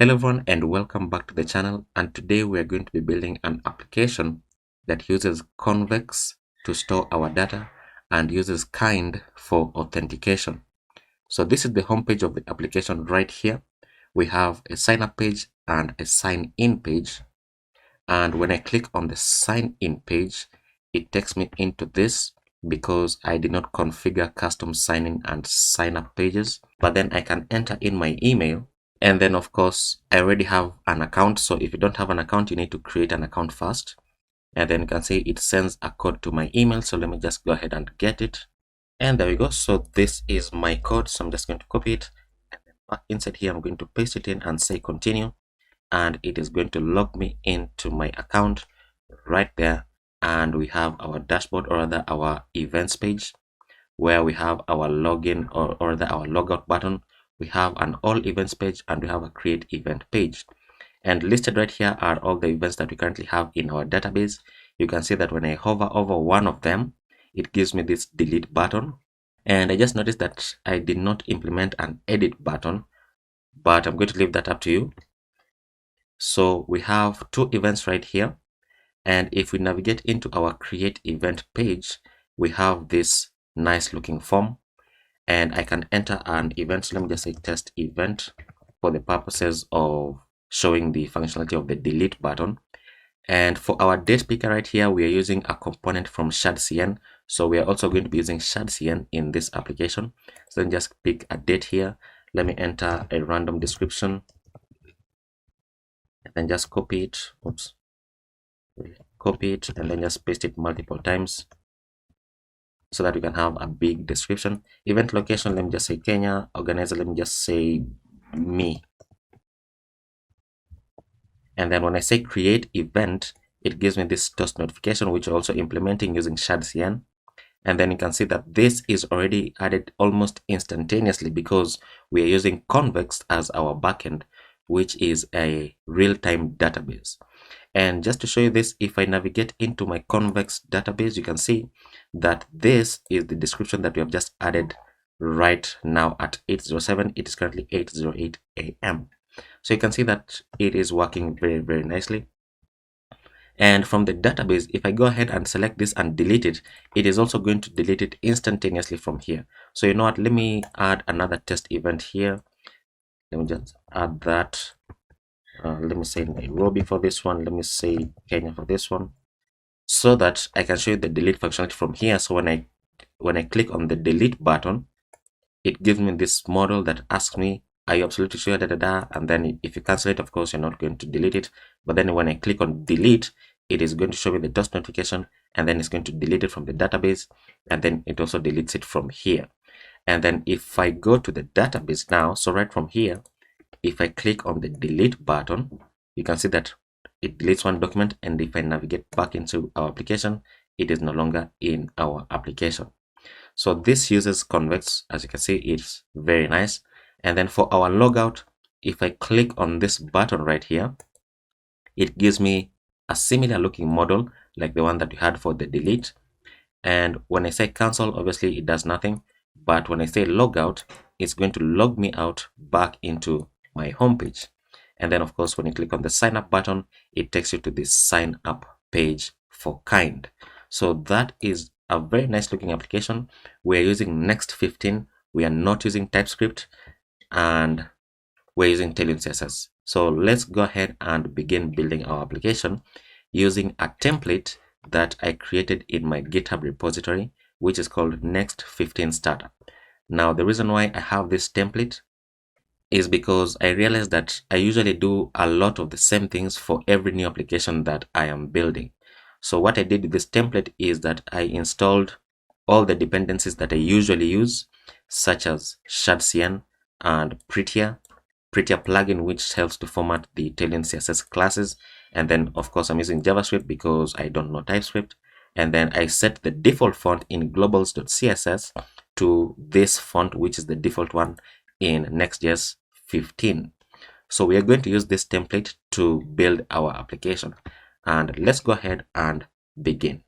Hello everyone and welcome back to the channel, and today we are going to be building an application that uses Convex to store our data and uses Kinde for authentication. So this is the homepage of the application right here. We have a sign up page and a sign in page, and when I click on the sign in page it takes me into this because I did not configure custom sign in and sign up pages, but then I can enter in my email. And then of course I already have an account, so if you don't have an account you need to create an account first, and then you can see it sends a code to my email. So let me just go ahead and get it, and there we go. So this is my code, so I'm just going to copy it, and then back inside here I'm going to paste it in and say continue, and it is going to log me into my account right there. And we have our dashboard, or rather our events page, where we have our login or rather our logout button. We have an all events page and we have a create event page, and listed right here are all the events that we currently have in our database. You can see that when I hover over one of them it gives me this delete button, and I just noticed that I did not implement an edit button, but I'm going to leave that up to you. So we have two events right here, and if we navigate into our create event page we have this nice looking form, and I can enter an event. So let me just say test event for the purposes of showing the functionality of the delete button. And for our date picker right here we are using a component from ShadCN, so we are also going to be using ShadCN in this application. So then just pick a date here, let me enter a random description and then just copy it. Oops, copy it and then just paste it multiple times so that we can have a big description. Event location, let me just say Kenya. Organizer, let me just say me. And then when I say create event, it gives me this toast notification, which we're also implementing using ShadCN. And then you can see that this is already added almost instantaneously because we are using Convex as our backend, which is a real-time database. And just to show you this, if I navigate into my Convex database, you can see that this is the description that we have just added right now at 8:07. It is currently 8:08 a.m. So you can see that it is working very nicely. And from the database, if I go ahead and select this and delete it, it is also going to delete it instantaneously from here. So you know what, let me add another test event here. Let me just add that. Let me say Nairobi for this one, let me say Kenya for this one, so that I can show you the delete functionality from here. So when I click on the delete button, it gives me this model that asks me, are you absolutely sure, and then if you cancel it, of course you're not going to delete it. But then when I click on delete, it is going to show me the toast notification, and then it's going to delete it from the database, and then it also deletes it from here. And then if I go to the database now, so right from here, if I click on the delete button, you can see that it deletes one document, and if I navigate back into our application, it is no longer in our application. So this uses Convex, as you can see, it's very nice. And then for our logout, if I click on this button right here, it gives me a similar looking model like the one that we had for the delete. And when I say cancel, obviously it does nothing, but when I say logout, it's going to log me out back into my homepage. And then of course when you click on the sign up button, it takes you to this sign up page for Kinde. So that is a very nice looking application. We are using Next 15, we are not using TypeScript, and we're using TailwindCSS. So let's go ahead and begin building our application using a template that I created in my GitHub repository, which is called Next 15 Starter. Now the reason why I have this template is because I realized that I usually do a lot of the same things for every new application that I am building. So what I did with this template is that I installed all the dependencies that I usually use, such as ShadCN and Prettier plugin, which helps to format the TailwindCSS classes. And then of course I'm using JavaScript because I don't know TypeScript. And then I set the default font in globals.css to this font, which is the default one in NextJs 15. So we are going to use this template to build our application, and let's go ahead and begin.